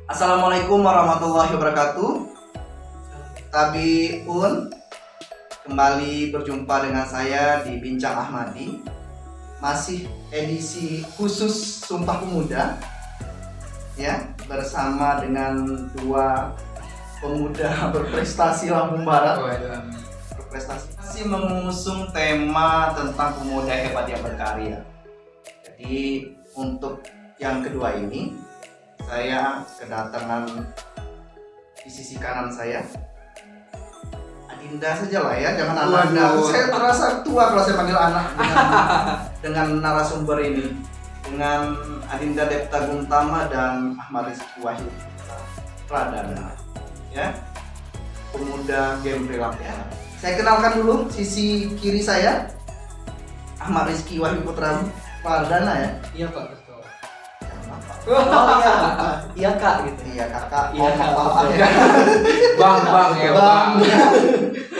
Assalamualaikum warahmatullahi wabarakatuh. Tabiun, kembali berjumpa dengan saya di Bincang Ahmadi. Masih edisi khusus Sumpah Pemuda, ya, bersama dengan dua pemuda berprestasi Lampung Barat. Berprestasi masih mengusung tema tentang pemuda hebat yang berkarya. Jadi untuk yang kedua ini, saya kedatangan di sisi kanan saya Adinda saja lah ya, jangan Anda. Saya terasa tua kalau saya panggil anak dengan narasumber ini, dengan Adinda Depta Guntama dan Ahmad Rizky Wahyu Pradana, ya, pemuda genre Lampung. Saya kenalkan dulu sisi kiri saya, Ahmad Rizky Wahyu Putra Pradana, ya. Iya Pak, betul. Oh iya, Iya Kak gitu. iya kakak, Iya, bapak ya. Bang ya Bang.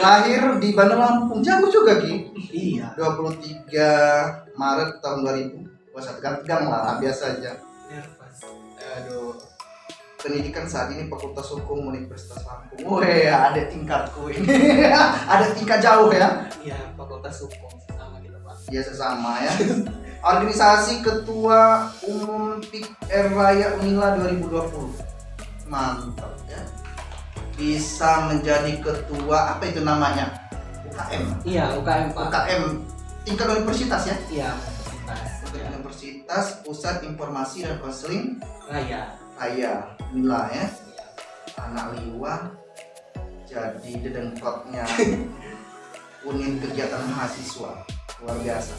Lahir di Bandar Lampung, jauh juga Ki. Iya. 23 Maret tahun 2021, kan tegang lah, biasa aja. Nervous. Aduh. Pendidikan saat ini Fakultas Hukum Universitas Lampung. Wih, ada tingkatku ini. Ada tingkat jauh ya. Iya, Fakultas Hukum sama kita Pak. Ya sesama ya. Organisasi Ketua Umum PIK Raya Unila 2020. Mantap ya. Bisa menjadi ketua, apa itu namanya? UKM. Iya, UKM Pak. UKM tingkat universitas ya. Iya, universitas. Tingkat Universitas Pusat Informasi dan Konseling Raya. Raya Unila ya. Iya. Anak liwa jadi dedengkotnya unit kegiatan mahasiswa, luar biasa.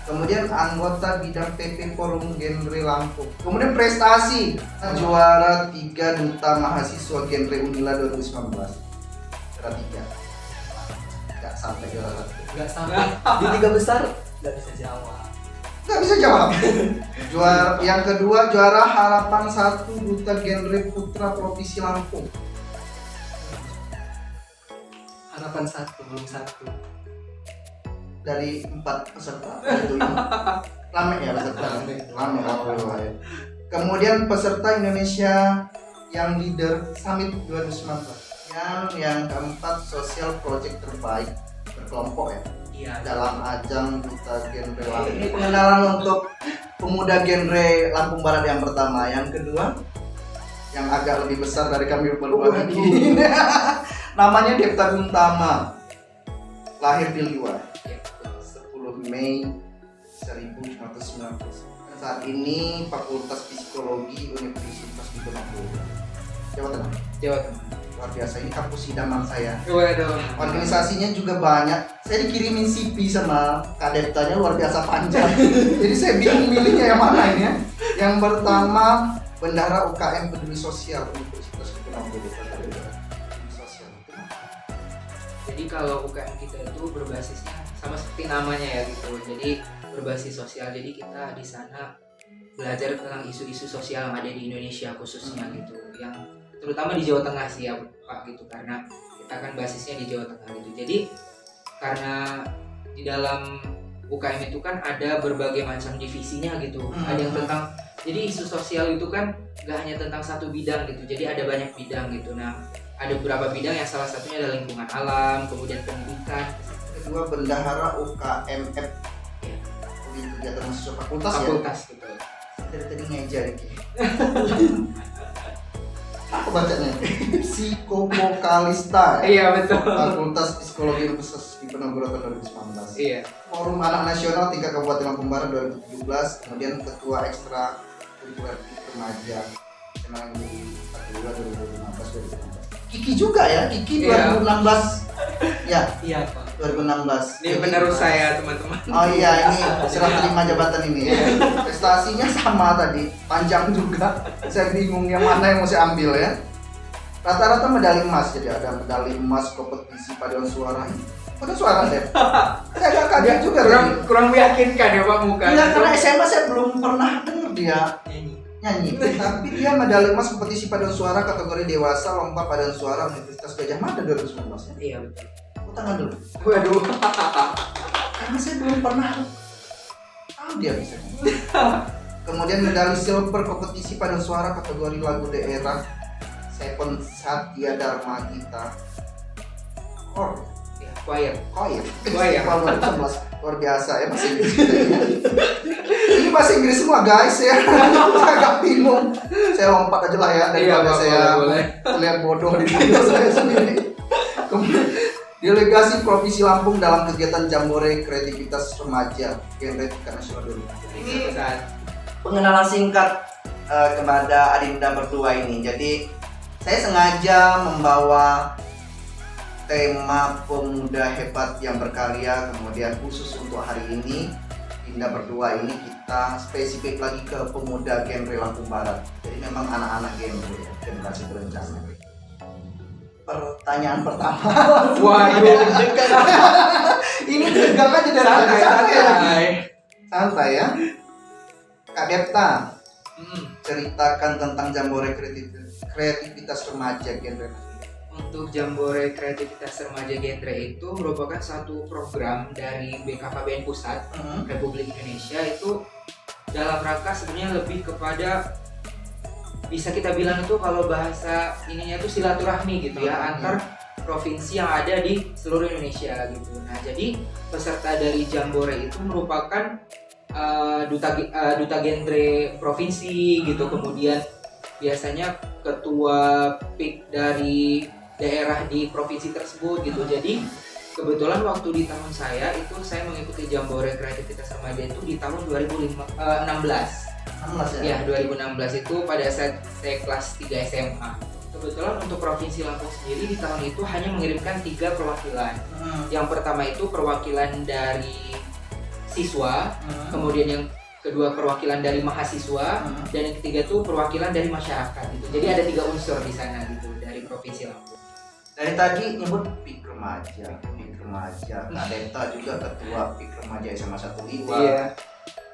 Kemudian anggota bidang PP Forum Genre Lampung. Kemudian prestasi juara 3 duta mahasiswa genre Unila 2019. Juara 3. Gak sampai juara 1. Enggak sampai di tiga besar enggak bisa jawab. Gak bisa jawab. Juara yang kedua, juara harapan 1 duta genre putra Provinsi Lampung. Harapan satu, belum satu. Dari 4 peserta itu ini. Rame ya peserta. Rame. Ya. Kemudian peserta Indonesia yang Leader Summit 2019. Yang keempat, Social Project terbaik berkelompok ya. Iya. Dalam ajang duta genre Lampung. Ini pengenalan untuk pemuda genre Lampung Barat yang pertama. Yang kedua, yang agak lebih besar dari kami berdua lagi. Namanya Depta Guntama. Lahir di Liwa. 10 Mei 1990. Saat ini Fakultas Psikologi Universitas Diponegoro, Jawa Tengah. Jawa Tengah. Luar biasa, ini kampus idaman saya. Waduh. Organisasinya juga banyak. Saya dikirimin CV sama Kak Deptanya, luar biasa panjang. Jadi saya bingung milihnya yang mana ini ya. Yang pertama, Bendahara UKM Peduli Sosial Universitas Diponegoro. Sosial. Jadi kalau UKM kita itu berbasisnya sama seperti namanya ya gitu. Jadi berbasis sosial. Jadi kita di sana belajar tentang isu-isu sosial yang ada di Indonesia khususnya gitu. Yang terutama di Jawa Tengah sih ya Pak gitu, karena kita kan basisnya di Jawa Tengah gitu. Jadi karena di dalam UKM itu kan ada berbagai macam divisinya gitu. Ada yang tentang, jadi isu sosial itu kan gak hanya tentang satu bidang gitu. Jadi ada banyak bidang gitu. Nah, ada beberapa bidang yang salah satunya adalah lingkungan alam, kemudian pendidikan. Kedua, Bendahara UKMF. Ya. Kegiatan mahasiswa fakultas ya. Fakultas gitu. Dari tadi ngejar iki. Apa bacanya? Psikovokalista. Iya betul. Fakultas Psikologi Universitas Diponegoro tahun 2019. Iya. Forum Anak Nasional tingkat Kabupaten Lampung Barat 2017. Kemudian Ketua Ekstra Kurikuler Remaja Kenangan 2015. Kiki juga ya, Kiki 2016. Ya, Iya Pak. 2016. Ini penerus saya teman-teman. Oh iya, ini serah terima jabatan ini ya. Prestasinya sama tadi, panjang juga. Saya bingung yang mana yang mau saya ambil ya. Rata-rata medali emas, jadi ada medali emas kompetisi paduan suara. Paduan suara deh. Saya agak kaget juga tadi. Kurang meyakinkan ya Pak muka. Enggak, karena SMA saya belum pernah dengar dia nyanyi. Tapi dia medali emas kompetisi paduan suara kategori dewasa lomba paduan suara Universitas Gajah Mada 2019 ya. Iya betul. Tangan dulu. Waduh. Karena saya belum pernah tahu dia bisa. Kemudian medali silver kompetisi paduan suara kategori lagu daerah Seven Satya Dharma Gita. Ya, choir. Choir. Choir. 2011. Luar biasa ya bahasa Inggris kita ya. Ini bahasa Inggris semua guys ya. Saya agak bingung. Saya lompat aja lah ya daripada saya terlihat bodoh di video saya sendiri. Kemudian Delegasi Provinsi Lampung dalam kegiatan Jambore Kreativitas Remaja genre tingkat nasional 2000. Ini pengenalan singkat kepada Adinda berdua ini. Jadi saya sengaja membawa tema pemuda hebat yang berkarya, kemudian khusus untuk hari ini Dinda berdua ini kita spesifik lagi ke pemuda genre Lampung Barat. Jadi memang anak-anak genre ya, generasi berencana. Pertanyaan pertama. Waduh, Ini tegang aja dari santai ya. Kak Depta, ceritakan tentang Jambore Kreativitas Remaja genre. Untuk Jambore Kreativitas Remaja Genre itu merupakan satu program dari BKKBN Pusat Republik Indonesia. Itu dalam rangka sebenarnya lebih kepada, bisa kita bilang itu kalau bahasa ininya itu silaturahmi gitu ya, antar provinsi yang ada di seluruh Indonesia gitu. Nah, jadi peserta dari Jambore itu merupakan duta genre provinsi gitu. Kemudian biasanya ketua PIK dari daerah di provinsi tersebut gitu. Jadi kebetulan waktu di tahun saya itu saya mengikuti Jambore Kreativitas Remaja itu di tahun 2016 ya 2016 itu pada saat saya kelas 3 SMA. Kebetulan untuk Provinsi Lampung sendiri di tahun itu hanya mengirimkan 3 perwakilan. Yang pertama itu perwakilan dari siswa, kemudian yang kedua perwakilan dari mahasiswa, dan yang ketiga itu perwakilan dari masyarakat gitu. Jadi ada 3 unsur di sana gitu dari Provinsi Lampung. Dari tadi nyebut PIK Remaja. Kak Depta juga ketua PIK Remaja SMA 1 Liwa. Iya.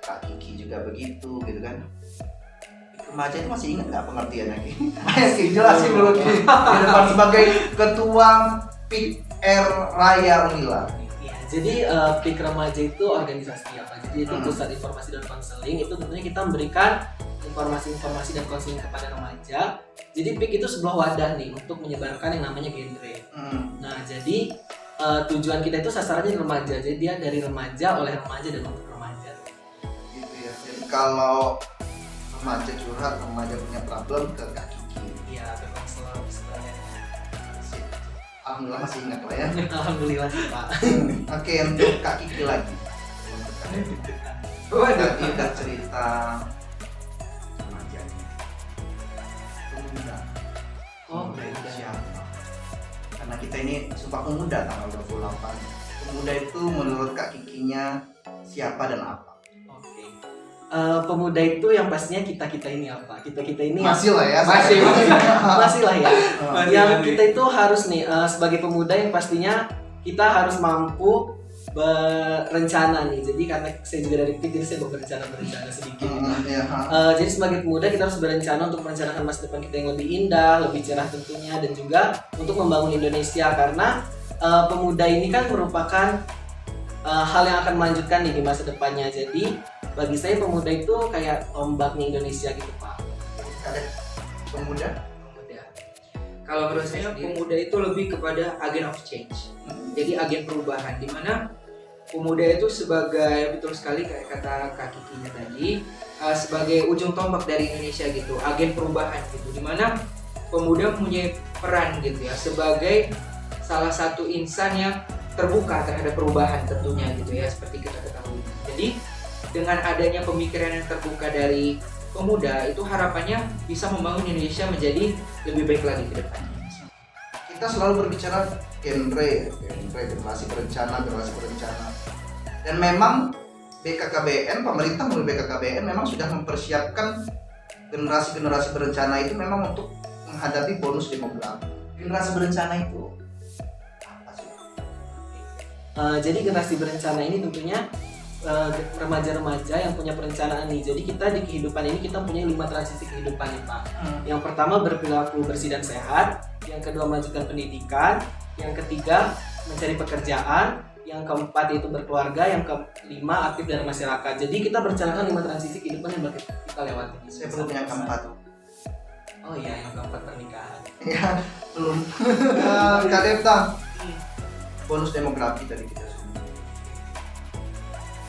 Kak Kiki juga begitu gitu kan. PIK Remaja itu masih ingat nggak pengertiannya? Ki jelasin dulu Ki. Di depan sebagai ketua PIK R Raya Unila. Ya, jadi PIK Remaja itu organisasi apa? Jadi itu pusat informasi dan konseling. Itu tentunya kita memberikan informasi-informasi dan konseling kepada remaja. Jadi PIK itu sebuah wadah nih untuk menyebarkan yang namanya genre. Nah, jadi tujuan kita itu sasarannya remaja. Jadi dia dari remaja, oleh remaja, dan untuk remaja. Gitu ya. Jadi kalau remaja curhat, remaja punya problem ke Kak Kiki. Iya, memang selalu sebenarnya. Alhamdulillah masih ingat lah ya. Alhamdulillah sih Pak. Oke, untuk Kak Kiki lagi. Tadi udah cerita remajanya. Pemuda. Itu siapa? Karena kita ini Sumpah Pemuda tanggal 28. Pemuda itu menurut Kak Kikinya siapa dan apa? Oke. Pemuda itu yang pastinya kita ini apa? Kita ini Masih lah ya. masih lah ya. Yang Masih. kita itu harus nih sebagai pemuda yang pastinya kita harus mampu berencana nih. Jadi karena saya juga dari PIK, jadi saya mau berencana sedikit. Jadi sebagai pemuda kita harus berencana untuk merencanakan masa depan kita yang lebih indah, lebih cerah tentunya, dan juga untuk membangun Indonesia, karena pemuda ini kan merupakan hal yang akan melanjutkan nih di masa depannya. Jadi bagi saya pemuda itu kayak ombaknya Indonesia gitu Pak. Ada pemuda? Kalau menurut saya pemuda itu lebih kepada agent of change. Jadi agen perubahan, di mana pemuda itu sebagai, betul sekali kayak kata Kak Kikinya tadi, sebagai ujung tombak dari Indonesia gitu, agen perubahan gitu, di mana pemuda mempunyai peran gitu ya sebagai salah satu insan yang terbuka terhadap perubahan tentunya gitu ya, seperti kita ketahui. Jadi dengan adanya pemikiran yang terbuka dari pemuda itu harapannya bisa membangun Indonesia menjadi lebih baik lagi ke depan. Kita selalu berbicara genre, generasi berencana. Dan memang BKKBN, pemerintah melalui BKKBN memang sudah mempersiapkan generasi berencana itu memang untuk menghadapi bonus demografi. Generasi berencana itu apa sih? Jadi generasi berencana ini tentunya remaja-remaja yang punya perencanaan nih. Jadi kita di kehidupan ini kita punya 5 transisi kehidupan nih Pak. Yang pertama berperilaku bersih dan sehat, yang kedua melanjutkan pendidikan, yang ketiga mencari pekerjaan, yang keempat itu berkeluarga, yang kelima aktif dalam masyarakat. Jadi kita merencanakan 5 transisi kehidupan yang bakal kita lewati. Saya belum yang keempat. Oh iya, yang keempat pernikahan. Ya, belum. Kak Depta, bonus demografi tadi kita semua.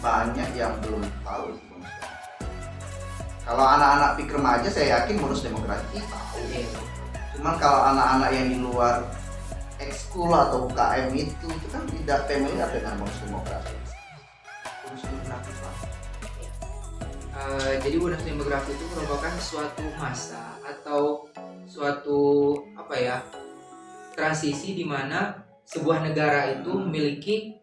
Banyak yang belum tahu itu bonus demografi. Kalau anak-anak pikir remaja, saya yakin bonus demografi tahu. Cuman kalau anak-anak yang di luar ekskul atau UKM itu kan tidak familiar dengan bonus demografi. Bonus demografi Pak. Jadi bonus demografi itu merupakan suatu masa atau suatu transisi di mana sebuah negara itu memiliki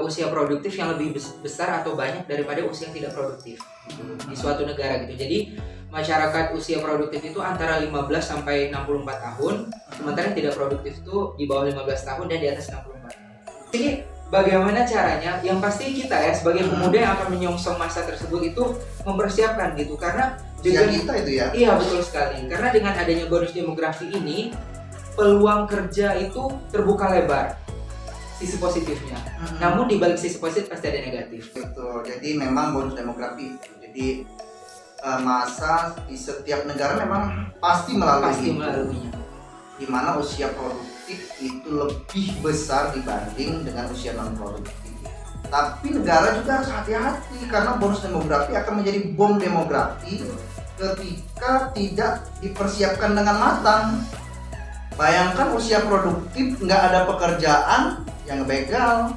usia produktif yang lebih besar atau banyak daripada usia yang tidak produktif di suatu negara gitu. Jadi masyarakat usia produktif itu antara 15 sampai 64 tahun, sementara yang tidak produktif itu di bawah 15 tahun dan di atas 64 tahun. Jadi bagaimana caranya? Yang pasti kita ya sebagai pemuda yang akan menyongsong masa tersebut itu mempersiapkan gitu, karena Usia kita itu ya. Iya betul sekali. Karena dengan adanya bonus demografi ini peluang kerja itu terbuka lebar. Sisi positifnya. Namun di balik sisi positif pasti ada negatif. Betul. Jadi memang bonus demografi. Jadi masa di setiap negara memang pasti melaluinya. Di mana usia produktif itu lebih besar dibanding dengan usia non produktif. Tapi negara juga harus hati-hati karena bonus demografi akan menjadi bom demografi ketika tidak dipersiapkan dengan matang. Bayangkan usia produktif nggak ada pekerjaan, yang begal,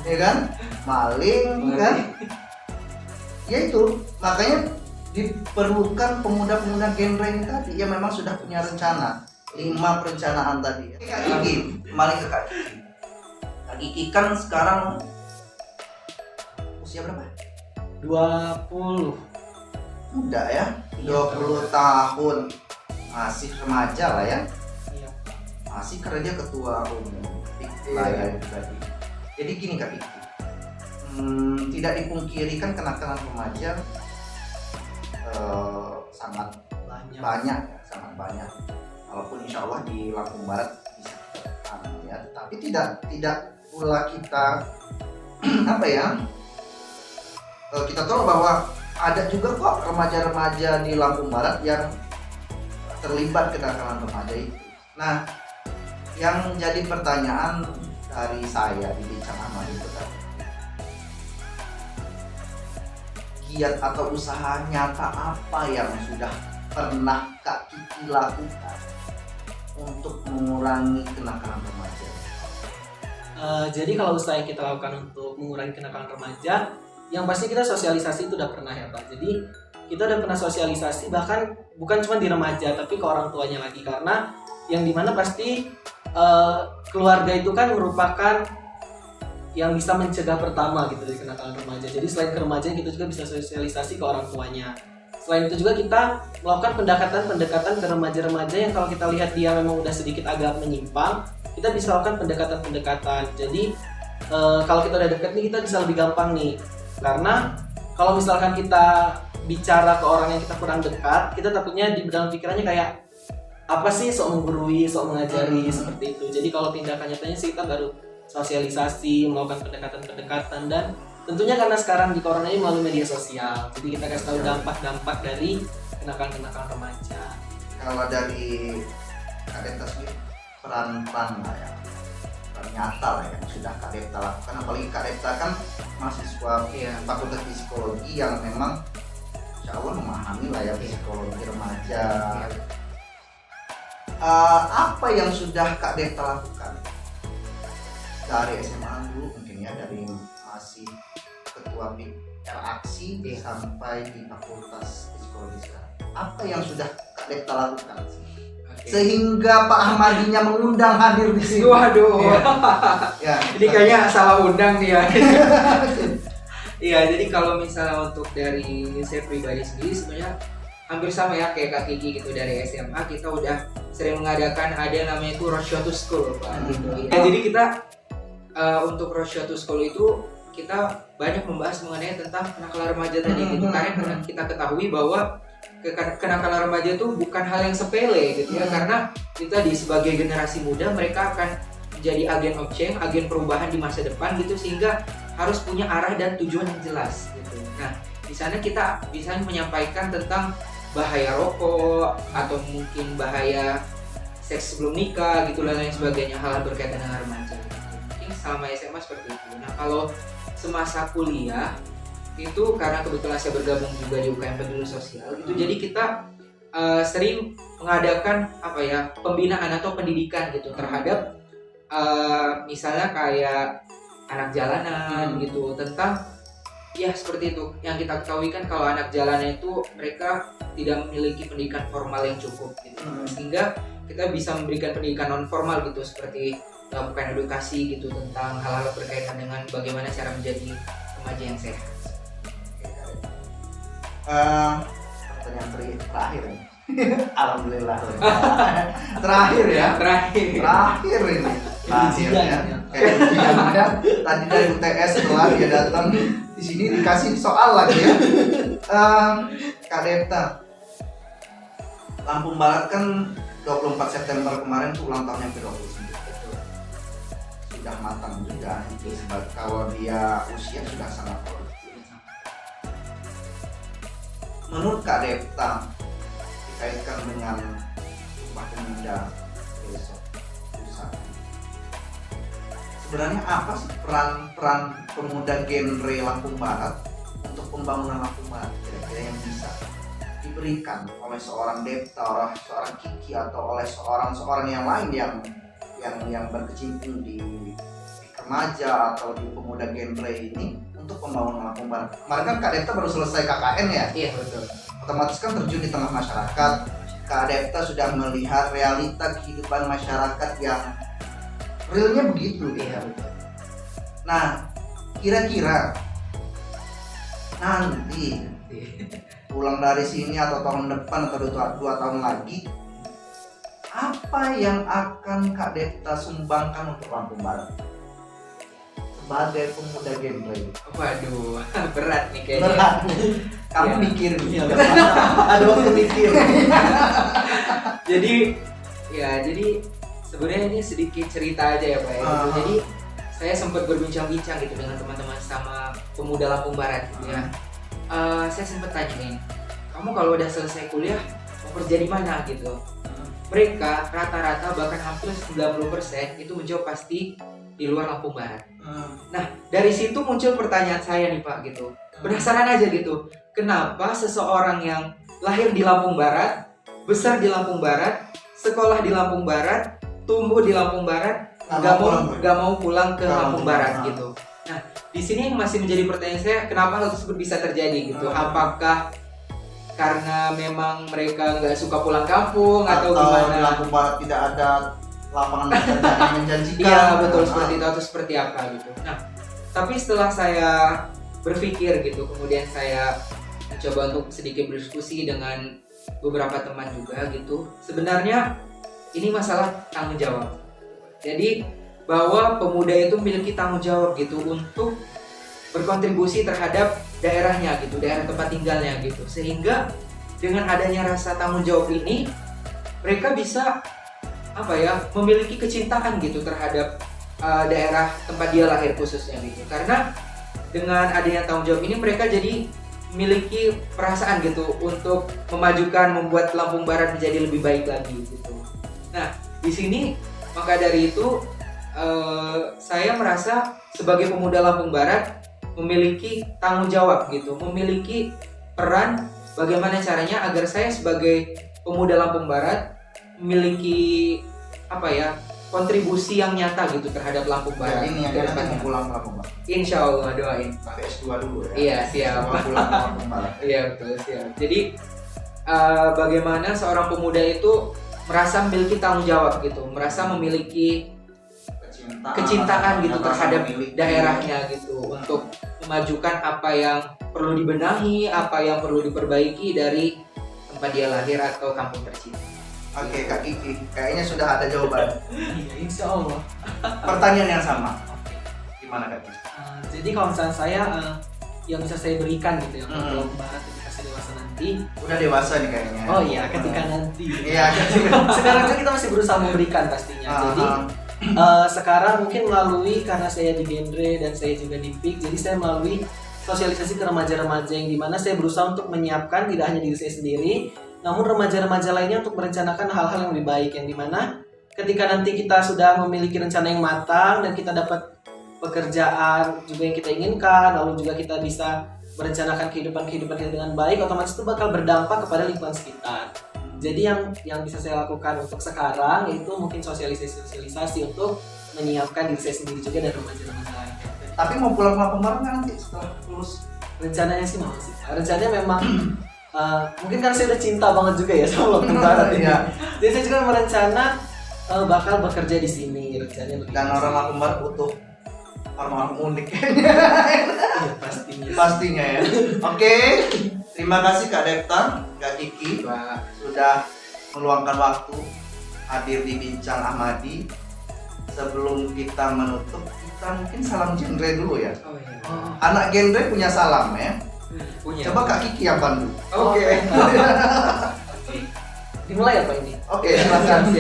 ya kan, maling kan, ya itu makanya diperlukan pemuda-pemuda genre ini tadi yang memang sudah punya rencana 5 perencanaan tadi. Kak Kiki, kembali ke Kak Kiki. Kak Kiki kan sekarang usia berapa? 20. Muda ya, 20 tahun, masih remaja lah ya. Iya. Masih kerja ketua umum lah ya tadi. Jadi gini Kak Kiki, tidak dipungkiri kan kenakalan remaja sangat banyak ya, sangat banyak. Walaupun insya Allah di Lampung Barat bisa ditekan ya, tapi tidak pula kita kita tahu bahwa ada juga kok remaja-remaja di Lampung Barat yang terlibat kenakalan remaja itu. Nah, yang jadi pertanyaan dari saya di Bincang Aman itu tadi, giat atau usaha nyata apa yang sudah pernah Kak Kiki lakukan untuk mengurangi kenakalan remaja? Jadi kalau usaha yang kita lakukan untuk mengurangi kenakalan remaja, yang pasti kita sosialisasi itu udah pernah ya Pak. Jadi kita udah pernah sosialisasi bahkan bukan cuma di remaja tapi ke orang tuanya lagi, karena yang dimana pasti keluarga itu kan merupakan yang bisa mencegah pertama gitu dari kenakalan remaja. Jadi selain ke remaja kita juga bisa sosialisasi ke orang tuanya. Selain itu juga kita melakukan pendekatan ke remaja-remaja yang kalau kita lihat dia memang udah sedikit agak menyimpang, kita bisa lakukan pendekatan. Jadi kalau kita udah deket nih kita bisa lebih gampang nih. Karena kalau misalkan kita bicara ke orang yang kita kurang dekat, kita takutnya di dalam pikirannya kayak apa sih, sok menggurui, sok mengajari seperti itu. Jadi kalau tindakan nyatanya sih kita baru sosialisasi, melakukan pendekatan, dan tentunya karena sekarang di corona ini melalui media sosial, jadi kita kasih tahu dampak-dampak dari kenakalan remaja. Kalau dari Kak Depta sendiri, peran-peran lah ya, peran nyata lah yang sudah Kak Depta lakukan, apalagi Kak Depta kan mahasiswa Fakultas Psikologi yang memang insya Allah memahami lah ya psikologi remaja. Apa yang sudah Kak Depta lakukan dari SMA dulu mungkin ya, dari masih ketua aksi sampai di Fakultas Psikologi sekarang, apa yang sudah Kak Depta lakukan sehingga Pak Ahmadinya mengundang hadir di sini? Waduh, ya, ini kayaknya salah undang nih ya. Iya, jadi kalau misalnya untuk dari saya pribadi sendiri sebenarnya hampir sama ya kayak Kak Kiki gitu. Dari SMA kita udah sering mengadakan ada yang namanya itu Roadshow to School Pak gitu. Jadi kita untuk Roadshow to School itu kita banyak membahas mengenai tentang kenakalan remaja tadi gitu. Karena kita ketahui bahwa kenakalan remaja itu bukan hal yang sepele gitu ya, karena kita sebagai generasi muda mereka akan menjadi agen of change, agen perubahan di masa depan gitu, sehingga harus punya arah dan tujuan yang jelas gitu. Nah, di sana kita bisa menyampaikan tentang bahaya rokok atau mungkin bahaya seks sebelum nikah gitu dan lain sebagainya, hal berkaitan dengan remaja gitu. Mungkin selama SMA seperti itu. Nah, kalau semasa kuliah itu karena kebetulan saya bergabung juga di UKM Peduli Sosial itu, jadi kita sering mengadakan pembinaan atau pendidikan gitu terhadap misalnya kayak anak jalanan gitu, tentang ya seperti itu. Yang kita ketahui kan kalau anak jalanan itu mereka tidak memiliki pendidikan formal yang cukup gitu. Sehingga kita bisa memberikan pendidikan non formal gitu, seperti melakukan edukasi gitu tentang hal-hal berkaitan dengan bagaimana cara menjadi remaja yang sehat. Pertanyaan terakhir nih. Alhamdulillah. Terakhir ya. Terakhir ini. Terakhir ya. Kayak ujian kan. Tadi dari UTS setelah dia datang di sini dikasih soal lagi ya. Kak Depta, Lampung Barat kan 24 September kemarin tuh ulang tahunnya ke-29. Sudah matang juga itu, sebab kalau dia usia sudah sangat produktif. Menurut Kak Depta, dikaitkan dengan Sumpah Pemuda besok lusa, sebenarnya apa sih peran pemuda genre Lampung Barat untuk pembangunan Lampung Barat kira-kira yang bisa diberikan oleh seorang Depta, oleh seorang Kiki, atau oleh seorang yang lain yang berkecimpung di remaja atau di pemuda genre ini untuk pembangunan Lampung Barat. Kemarin kan Kak Depta baru selesai KKN ya? Iya, betul. Otomatis kan terjun di tengah masyarakat. Kak Depta sudah melihat realita kehidupan masyarakat yang realnya begitu ya. Nah, kira-kira nanti pulang dari sini atau tahun depan atau 2 tahun lagi, apa yang akan Kak Depta sumbangkan untuk Lampung Barat sebagai pemuda genre? Waduh, berat nih kayaknya. Berat. Kamu Ya. mikir Iya, ada waktu mikir. Jadi sebenarnya ini sedikit cerita aja ya Pak ya. Gitu. Jadi saya sempat berbincang-bincang gitu dengan teman-teman sama pemuda Lampung Barat gitu ya. Saya sempat tanyain, kamu kalau udah selesai kuliah mau kerja di mana gitu. Mereka rata-rata bahkan hampir 90% itu menjawab pasti di luar Lampung Barat. Nah, dari situ muncul pertanyaan saya nih Pak gitu. Penasaran aja gitu. Kenapa seseorang yang lahir di Lampung Barat, besar di Lampung Barat, sekolah di Lampung Barat, tumbuh di Lampung Barat, gak mau pulang ke Lampung Barat gitu. Nah, di sini yang masih menjadi pertanyaan saya, kenapa hal tersebut bisa terjadi gitu? Apakah karena memang mereka nggak suka pulang kampung atau gimana? Di Lampung Barat tidak ada lapangan pekerjaan yang menjanjikan? Iya betul, seperti itu atau seperti apa gitu. Nah, tapi setelah saya berpikir gitu, kemudian saya mencoba untuk sedikit berdiskusi dengan beberapa teman juga gitu. Sebenarnya ini masalah tanggung jawab. Jadi bahwa pemuda itu memiliki tanggung jawab gitu untuk berkontribusi terhadap daerahnya gitu, daerah tempat tinggalnya gitu. Sehingga dengan adanya rasa tanggung jawab ini, mereka bisa memiliki kecintaan gitu terhadap daerah tempat dia lahir khususnya gitu. Karena dengan adanya tanggung jawab ini, mereka jadi memiliki perasaan gitu untuk memajukan, membuat Lampung Barat menjadi lebih baik lagi gitu. Nah, di sini maka dari itu saya merasa sebagai pemuda Lampung Barat memiliki tanggung jawab gitu, memiliki peran bagaimana caranya agar saya sebagai pemuda Lampung Barat memiliki kontribusi yang nyata gitu terhadap Lampung Barat. Ini yang nanti mau pulang ke Lampung Barat. Insya Allah, doain. Pakai S2 dulu ya. Iya, siap. Mau pulang ke Lampung Barat. Iya betul, siap. Jadi bagaimana seorang pemuda itu merasa memiliki tanggung jawab gitu, merasa memiliki kecintaan gitu terhadap daerahnya gitu, untuk memajukan apa yang perlu dibenahi, apa yang perlu diperbaiki dari tempat dia lahir atau kampung tercinta. Oke, Kak Kiki, kayaknya sudah ada jawaban. Iya, insya Allah. Pertanyaan yang sama. Gimana Kak Kiki? Jadi kalau misalnya saya yang bisa saya berikan gitu ya untuk Lampung Barat ketika saya dewasa nanti. Udah dewasa nih kayaknya. Oh iya, ketika nanti. Iya, Sekarang kan kita masih berusaha memberikan pastinya. Jadi Sekarang mungkin melalui, karena saya di genre dan saya juga di PIK, jadi saya melalui sosialisasi ke remaja-remaja yang dimana saya berusaha untuk menyiapkan tidak hanya diri saya sendiri, namun remaja-remaja lainnya untuk merencanakan hal-hal yang lebih baik, yang dimana ketika nanti kita sudah memiliki rencana yang matang dan kita dapat pekerjaan juga yang kita inginkan, lalu juga kita bisa merencanakan kehidupan kita dengan baik, otomatis itu bakal berdampak kepada lingkungan sekitar. Jadi yang bisa saya lakukan untuk sekarang yaitu mungkin sosialisasi untuk menyiapkan diri saya sendiri juga dan remaja-remaja lain. Tapi mau pulang Lampung Barat nggak nanti setelah lulus? Rencananya sih mau sih. Rencananya memang mungkin karena saya udah cinta banget juga ya sama Lampung Barat ini. Iya. Jadi saya juga merencana bakal bekerja di sini rencananya. Dan orang Lampung Barat butuh orang-orang unik. Iya, Pastinya ya. Oke, terima kasih Kak Depta, Kak Kiki sudah meluangkan waktu hadir di Bincang Ahmadi. Sebelum kita menutup, kita mungkin salam genre dulu ya. Oh iya. Anak genre punya salam ya. Punya. Coba Kak Kiki yang pandu. Oke. Dimulai apa ini? Oke, silakan.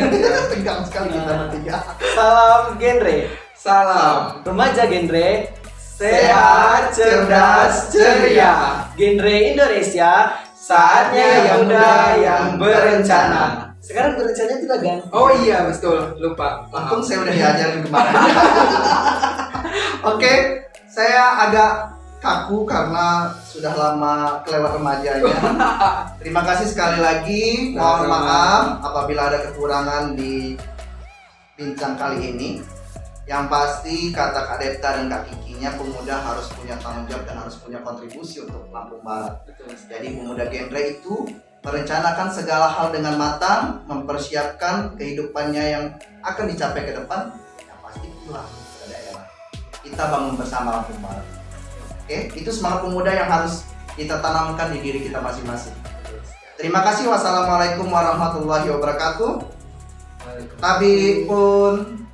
Tegang sekali kita bertiga. Salam genre. Salam. Remaja genre. Sehat, cerdas, ceria. Genre Indonesia. Saatnya yang muda yang berencana. Sekarang berencana itu udah ganti. Oh iya betul, lupa. Untung saya udah diajarin kemarin. Oke, saya agak kaku karena sudah lama kelewat remajanya. Terima kasih sekali lagi. Mohon maaf apabila ada kekurangan di bincang kali ini. Yang pasti kata Kak Depta dan Kak Kikinya, pemuda harus punya tanggung jawab dan harus punya kontribusi untuk Lampung Barat. Betul. Jadi pemuda genre itu merencanakan segala hal dengan matang, mempersiapkan kehidupannya yang akan dicapai ke depan. Yang pasti pulang ke daerah. Kita bangun bersama Lampung Barat. Oke, itu semangat pemuda yang harus kita tanamkan di diri kita masing-masing. Terima kasih. Wassalamualaikum warahmatullahi wabarakatuh. Tabi pun.